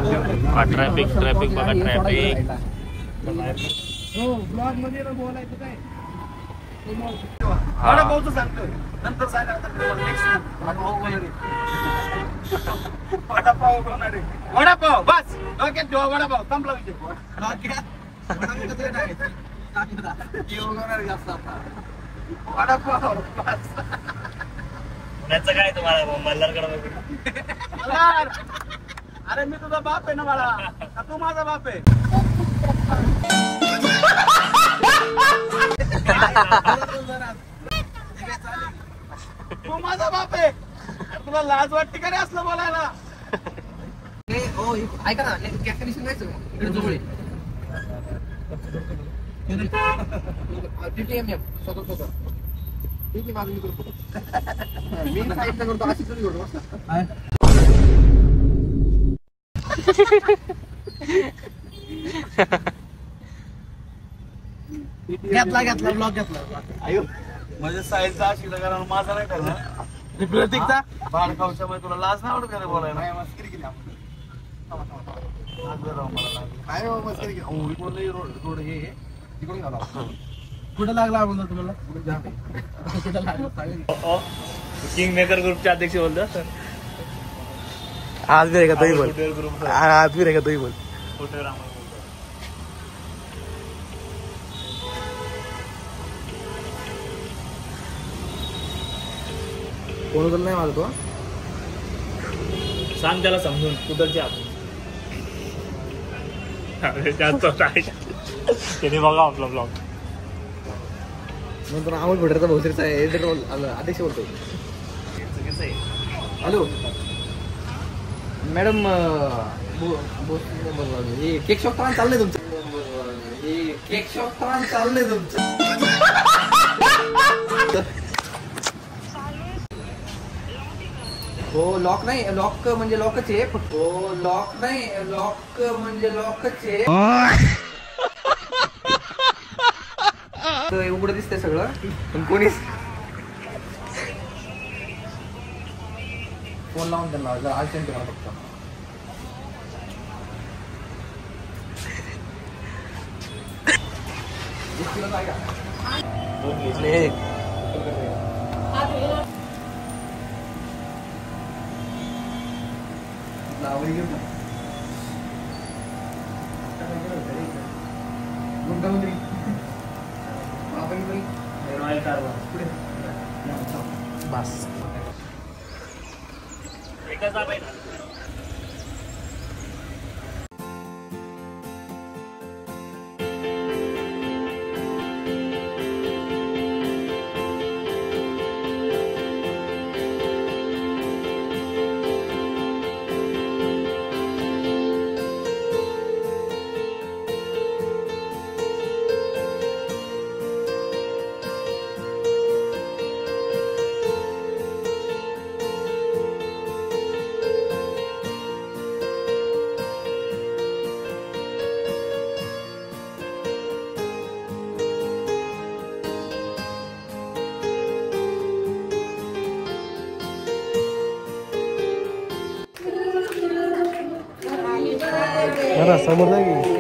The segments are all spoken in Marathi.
ट्रॅफिक ट्रॅफिक बघा ट्रॅफिक. हो ब्लॉग मध्ये बोलायचं काय वडापावचं सांगतो नंतर वडापाव होणार आहे. वडापाव बस डोक्यात ठेवा वडापाव संपला विषय. वडापाव बस. पुण्याचं काय तुम्हाला मल्हारकडे मल्हार अरे मी तुझा बाप आहे ना मला का तू माझा बाप आहे. तू माझा बाप आहे तुला लाज वाटते का रे असलं बोलायला. ऐका ना कॅफेनेशन जायचं इकडे जवळ स्वतः ठीक आहे माझं मी करतो. मी साईडला करतो अशी तुम्ही करतो. घेतला ब्लॉग घेतला. अयो म्हणजे साईजचा अशी कारण माझा नाही ठरला. प्रतीकचा बाळखाऊच्या मध्ये तुला लाज नाही वाटत का रे बोलायला. मस्करी केली आपण. काय मस्करी केली. रोड हे तिकडून घाला. कुठे लागला आपण तुम्हाला कुठं लागलं किंग मेकर ग्रुपचे अध्यक्ष बोलतो सर. आज भी रहेगा तो ही बोल. आज भी रहेगा तो ही बोल. कोण उचल नाही माझा तो. सांग त्याला समजून कुठलचे आपण. त्याने बघा आपला ब्लॉग. नंतर अमोल भटरचा बहुतेरचा अध्यक्ष बोलतोय. हॅलो मॅडम हे केक शॉप करायला चाललंय तुमचं. हे केक शॉप करायला चाललंय तुमचं. हो लॉक नाही लॉक म्हणजे लॉकच आहे. हो लॉक नाही लॉक म्हणजे लॉकच आहे. उघड दिसतंय सगळं पण कोणीच फोन लावून त्यांना जर अर्जंट मला फक्त. बस समोर नाही.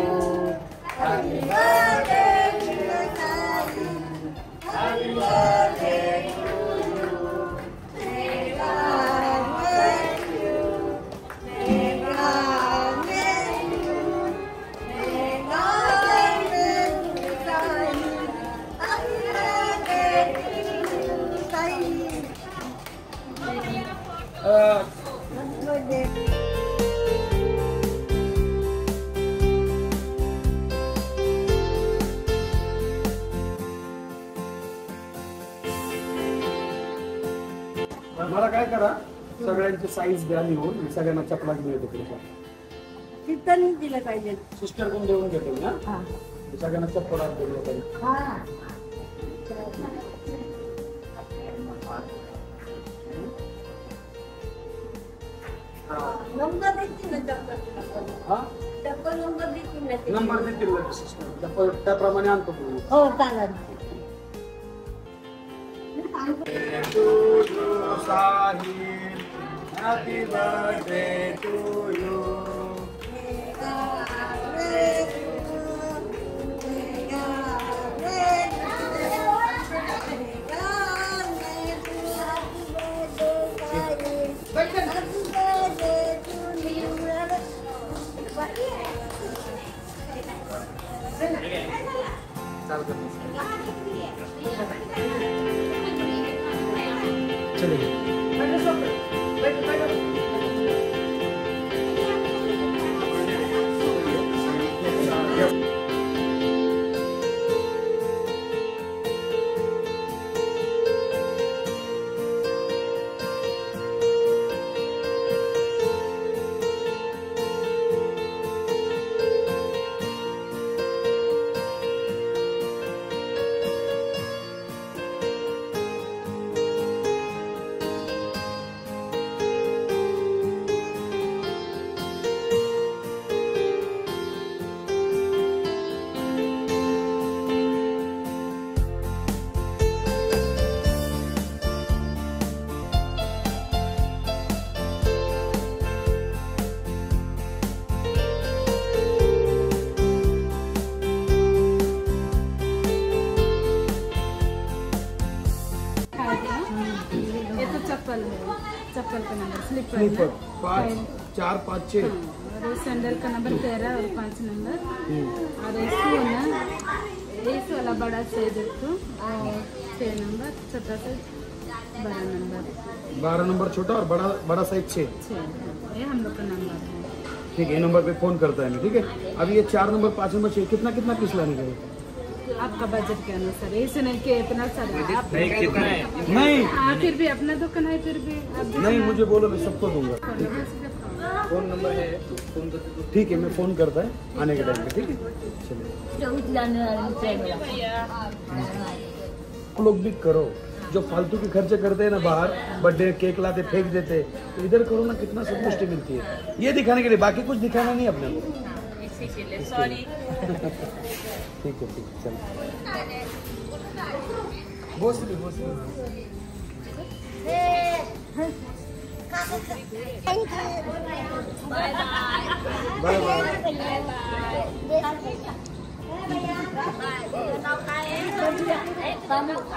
मला काय करा सगळ्यांची साईज द्या लिहून सगळ्यांना चपला मिळतो तिथं दिलं पाहिजे. सिस्टर कोण देऊन घेतो ना सगळ्यांना चप्पल दिलं पाहिजे. नंबर देतील ना चप्पल नंबर देतील ना. नंबर देतील चप्पल त्याप्रमाणे आणतो. हो चालेल. Sahil, happy birthday to you. Sleeper 5 4 5 6 और सैंडल का नंबर 13 और 5 नंबर और एसी है ना, एसी वाला बड़ा साइज रखो और 6 नंबर, छोटा साइज 12 नंबर। 12 नंबर छोटा और बड़ा साइज 6। ये हम लोग का नंबर है। ठीक है, ये नंबर पे फोन करता है मैं। ठीक है, अब ये 4 नंबर 5 नंबर 6 कितना पीस लाने का है? आपका बजट के अनुसार, ऐसे नहीं कि इतना सारा आप नहीं कितना है? नहीं फिर भी अपना दुकान है, फिर भी आप नहीं, मुझे बोलो, मैं सबको दूंगा। फोन नंबर है फोन कर ठीक है, मैं फोन करता है आने के टाइम पे। ठीक है, चलिए। लोग भी करो, जो फालतू के खर्चे करते हैं ना, बाहर बर्थडे केक लाते फेंक देते, तो इधर करो ना, कितना संतुष्टि मिलती है ये दिखाने के लिए, बाकी कुछ दिखाना नहीं अपने को। सॉरी। ठीक है, चलो। Bye bye.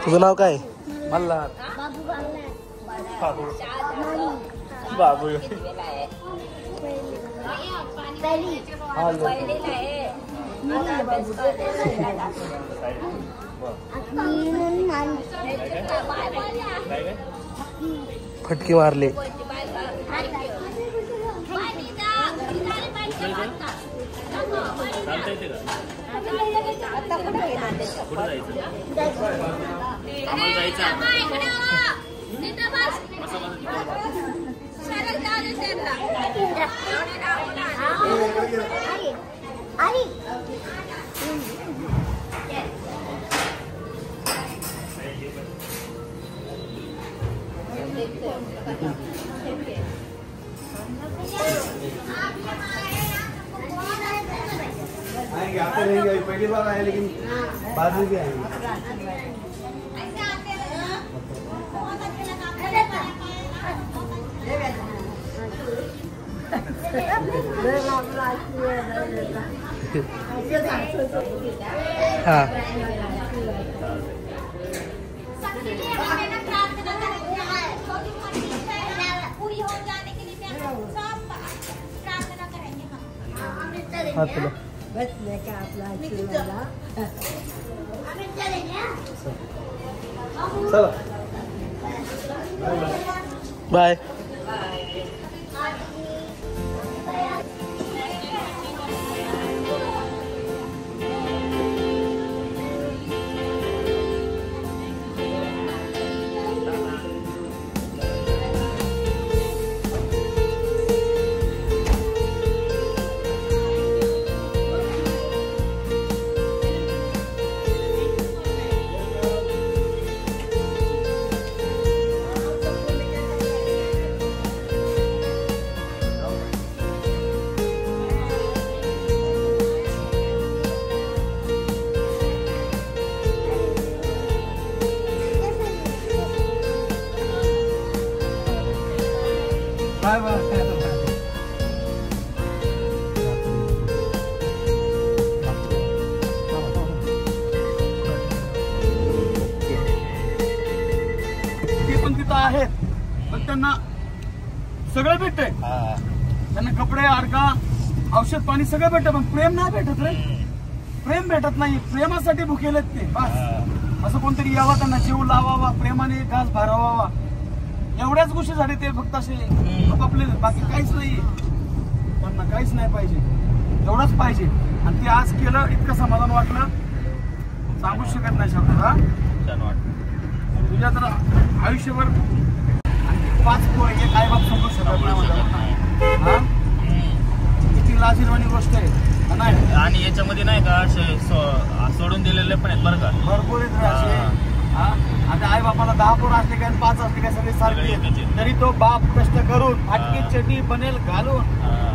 तुझं नाव काय? मल्हार। बाबू फटके मारले. चालता येते का? कुठं जायचं? आम्हाला जायचं आता. आएंगे, आते रहेंगे, अभी पहली बार आए लेकिन बाद में भी आएंगे। हाँ हाँ चलो बस लेकर अपना चला चलो बाय. Bye bye. ते पण तिथं आहेत, पण त्यांना सगळं भेटतंय. त्यांना कपडे, आडका, औषध पाणी सगळं भेटतं, पण प्रेम नाही भेटत रे. प्रेम भेटत नाही. प्रेमासाठी भुकेलेत ते. बस असं कोणतरी यावं, त्यांना जीव लावावा, प्रेमाने घास भरावा, एवढ्याच गोष्टीसाठी ते फक्त असे आपापले, बाकी काहीच नाही. त्यांना काहीच नाही पाहिजे, एवढंच पाहिजे. आणि ते आज केलं, इतकं समाधान वाटलं, सांगू शकत नाही शब्द. हा छान वाटतं. तुझ्या तर आयुष्यभर 5 पोरं, एक आई बाप समजू शकत नाही. हा किती लाजिरवाणी गोष्ट आहे. नाही आणि याच्यामध्ये नाही का असे सोडून दिलेले पण आहेत बरं का. भरपूर आहेत रे असे. आता आई बापाला 10 पोरं असले काय 5 असले काय सगळे सारखे आहेत. तरी तो बाप कष्ट करून फाटकी चटी बनेल घालून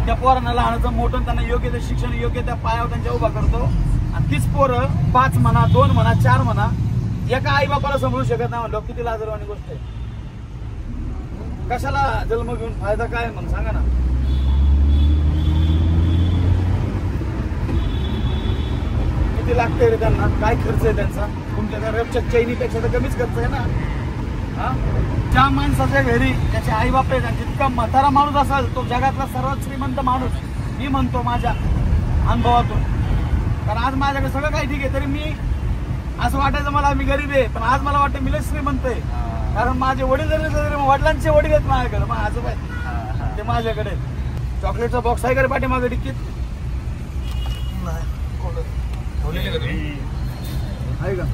त्या पोरांना लहानाचं मोठं, त्यांना योग्य ते शिक्षण, योग्य त्या पायावर त्यांच्या उभा करतो. आणि तीच पोरं 5 म्हणा, 2 म्हणा, 4 म्हणा, एका आई बापाला समजू शकत नाही. म्हणलं किती लाजरवाणी गोष्ट आहे. कशाला जन्म घेऊन फायदा काय म्हणून सांगा ना. किती लागतंय रे त्यांना, काय खर्च आहे त्यांचा? तुमच्या रोजच्या चैनीपेक्षा तर कमीच खर्च आहे ना. ज्या माणसाच्या घरी त्याचे आई बाप आहेत आणि जितका म्हातारा माणूस असेल तो जगातला सर्वात श्रीमंत माणूस मी म्हणतो माझ्या अनुभवातून. कारण आज माझ्याकडे सगळं काही ठीक आहे, तरी मी असं वाटायचं मला मी गरीब आहे, पण आज मला वाटतं मी लय श्रीमंत आहे. कारण माझे वडील जरी वडिलांचे वडील आहेत माझ्याकडे, मग आजोबा आहेत ते माझ्याकडे. चॉकलेटचा बॉक्स आहे का रे पाठीमागे डिक्कीत? आहे का?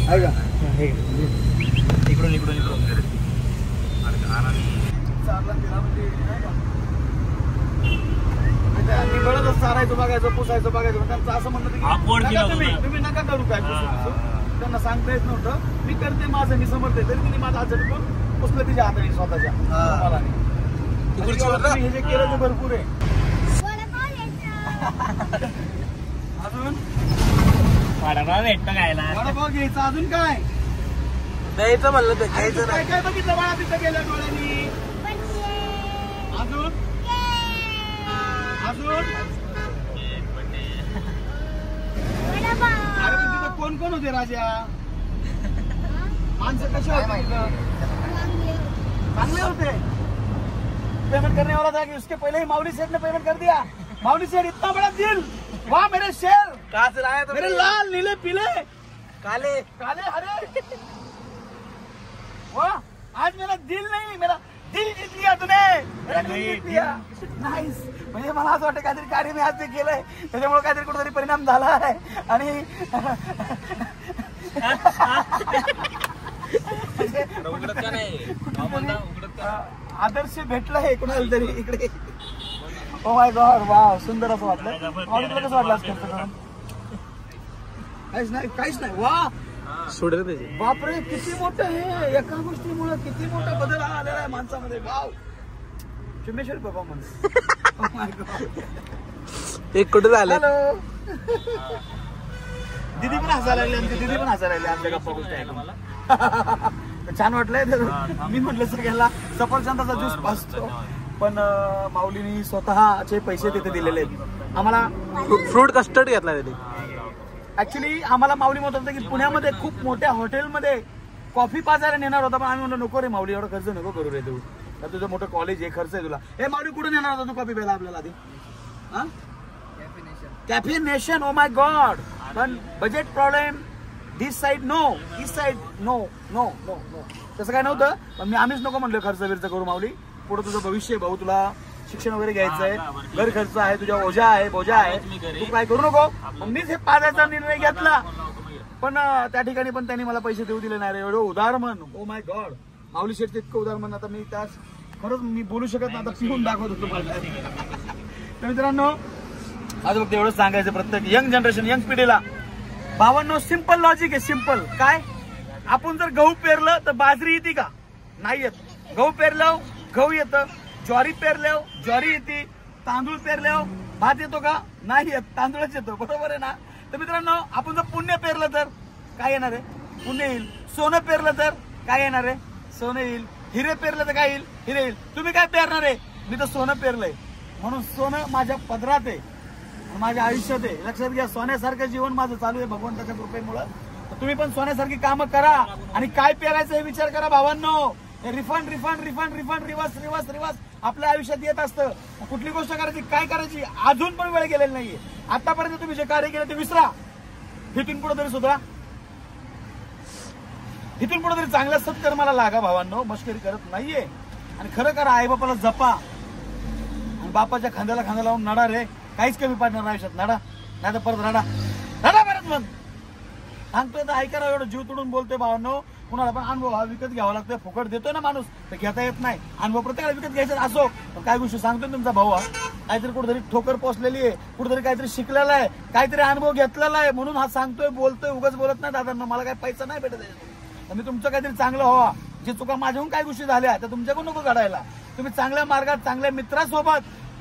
आहे का? इकडून इकडून इकडून मी बळच चारायचं बघायचं पुसायचं बघायचं. त्यांचं असं म्हणलं तुम्ही नका करू काय त्यांना सांगता येत नव्हतं. मी करते माझं, मी समर्थ आहे. तरी तिने माझा हात झटकून पुसलं तिच्या हाताने स्वतःच्या. हे जे केलं ते भरपूर आहे. अजून वडापाव भेटतं खायला. वडापाव घ्यायचा. अजून काय द्यायचं म्हणलं तर घ्यायचं काय काय बघितलं बाळा तिथं गेल्या डोळ्यांनी? अजून अजून अरे पण तिथं कोण कोण होते राजा? माणसं कशी होते तिथं? चांगले होते. पेमेंट करने वाला था कि उसके पहले ही माउली सेठ ने पेमेंट कर दिया. माउली सेठ इतना बड़ा दिल, वाह मेरे शेर. कहाँ से लाया मेरे लाल नीले पीले काले काले हरे. वाह आज मेरा दिल नहीं, मेरा दिल जीत लिया तूने. मेरा दिल जीत लिया. नाईस. म्हणजे मला असं वाटतं काहीतरी कार्य मी आज ते केलंय त्याच्यामुळे काहीतरी कुठेतरी परिणाम झाला आहे. आणि उघडत का नाही? आदर्श भेटलाय कोणाला तरी इकडे. ओ माय गॉड, वाव सुंदर असं वाटलं. तुला कसं वाटलं असतं? काहीच नाही, काहीच नाही. वा सोडलं त्याचे. बापरे किती मोठं हे. एका गोष्टीमुळे किती मोठा बदल आलेला आहे माणसामध्ये. Wow Chimeshwari performance. Oh my god. एक कुठे झालं? हॅलो. दीदी पण हसायला लागली, आमची दीदी पण हसायला लागली आमच्या गप्पा गोष्टी ऐकून. छान वाटलंय. मी म्हटलं सगळ्याला सफरचंदाचा ज्यूस पाजतो, पण माऊलीनी स्वतःचे पैसे तिथे दिलेले आहेत आम्हाला. फ्रूट कस्टर्ड घेतला त्याने. ऍक्च्युली आम्हाला माऊली म्हणत होतं की पुण्यामध्ये खूप मोठ्या हॉटेलमध्ये कॉफी पाजायला नेणार होता, पण आम्ही म्हणलं नको रे माऊली, एवढं खर्च नको करू रे तू. तर तुझं मोठं कॉलेज आहे, खर्च आहे तुला. हे माऊली कुठे नेणार होता तू कॉफी प्यायला आपल्याला आधी? Cafe nation. Oh my god. पण budget problem. This side no, this side no no no no. तसं काय नव्हतं, पण आम्हीच नको म्हणलं खर्च बिर्च करू माऊली. पुढे तुझं भविष्य आहे भाऊ, तुला शिक्षण वगैरे घ्यायचं आहे, घर खर्च आहे, तुझ्या ओझा आहे बोजा आहे, तू काय करू नको. मीच हे पाजायचा निर्णय घेतला, पण त्या ठिकाणी पण त्यांनी मला पैसे देऊ दिले नाही रे. एवढं उदार मन. ओ माय गॉड. माऊली शेठचं इतकं उदार मन. आता मी त्याच खरंच मी बोलू शकत नाही. आता पिऊन दाखवत होतो मला. तर मित्रांनो आज फक्त एवढंच सांगायचं प्रत्येक यंग जनरेशन, यंग पिढीला. भावांनो सिंपल लॉजिक आहे. सिंपल काय? आपण जर गहू पेरलं तर बाजरी येते का? नाही येत. गहू पेरल्यावर गहू येतं, ज्वारी पेरल्यावर ज्वारी येते, तांदूळ पेरल्यावर भात येतो का? नाही येत, तांदूळच येतो. बरोबर आहे ना? तर मित्रांनो आपण जर पुण्य पेरलं तर काय येणार आहे? पुण्य येईल. सोनं पेरलं तर काय येणार आहे? सोनं येईल. हिरे पेरलं तर काय येईल? हिरे येईल. तुम्ही काय पेरणार आहे? मी तर सोनं पेरलंय, म्हणून सोनं माझ्या पदरात आहे, माझ्या आयुष्यात आहे. लक्षात घ्या, सोन्यासारखं जीवन माझं चालू आहे भगवंताच्या कृपेमुळे. तुम्ही पण सोन्यासारखी कामं करा आणि काय पेरायचं हे विचार करा भावांनो. Refund refund refund refund reverse reverse reverse आपल्या आयुष्यात येत असतं. कुठली गोष्ट करायची, काय करायची, अजून पण वेळ गेलेली नाहीये. आतापर्यंत तुम्ही जे कार्य केलं ते विसरा. इथून पुढे तरी सुधरा. इथून पुढे तरी चांगल्या सत्कर्माला लागा भावांनो. मस्करी करत नाहीये. आणि खरं करा, आई बापाला जपा आणि बापाच्या खांद्याला खांदा लावून नडा रे. काहीच कमी पडणार नाही आयुष्यात. नडा नाही तर परत रडा. रडा परत. मग सांगतोय तर ऐका. एवढं जीव तोडून बोलतोय भावांनो. कुणाला पण अनुभव हा विकत घ्यावा लागतोय. फुकट देतोय ना माणूस, तर घेता येत नाही. अनुभव प्रत्येकाला विकत घ्यायचा असो, पण काय गोष्टी सांगतोय तुमचा भाऊ हा काहीतरी कुठेतरी ठोकर पोचलेली आहे, कुठेतरी काहीतरी शिकलेला आहे, काहीतरी अनुभव घेतलेला आहे, म्हणून हा सांगतोय बोलतोय. उगाच बोलत नाही दादांना. मला काय पैसा नाही भेटत आहे. मी तुमचं काहीतरी चांगलं व्हावा. जे चुका माझ्याहून काही गोष्टी झाल्या तर तुमच्याकडून नको घडायला. तुम्ही चांगल्या मार्गात, चांगल्या मित्रासोबत,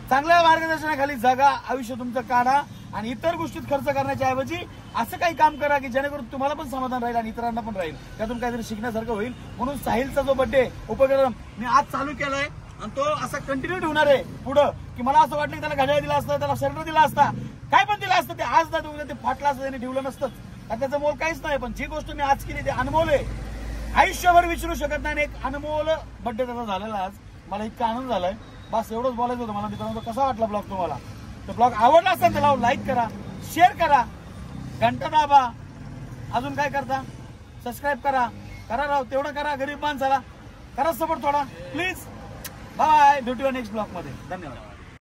चांगल्या मार्गदर्शनाखाली जगा, आयुष्य तुमचं काढा आणि इतर गोष्टीत खर्च करण्याच्या ऐवजी असं काही काम करा की जेणेकरून तुम्हाला पण समाधान राहील आणि इतरांना पण राहील. त्यातून काहीतरी शिकण्यासारखं होईल. म्हणून साहिलचा जो बर्थडे उपक्रम मी आज चालू केलाय आणि तो असा कंटिन्यू ठेवणार आहे पुढं. की मला असं वाटलं की त्याला घड्याळ दिला असता, त्याला शर्ट दिला असता, काय पण दिला असतं, ते आज ना उद्या ते फाटला असतं, त्याने ठेवलं नसतं. आणि त्याचं मोल काहीच नाही, पण जी गोष्ट मी आज केली ते अनमोल आहे, आयुष्यभर विसरू शकत नाही. एक अनमोल बर्थडे त्याचा झालेला आज, मला इतका आनंद झालाय. बस एवढंच बोलायचं होतं मला. मित्रांनो, कसा वाटला ब्लॉग तुम्हाला? तर ब्लॉग आवडला असेल तर लाईक करा, शेअर करा, घंटा दाबा, अजून काय करता, सबस्क्राईब करा राव, तेवढं करा. गरीब माणसाला करा सपोर्ट थोडा प्लीज. बाय, भेटूया नेक्स्ट ब्लॉग मध्ये. धन्यवाद.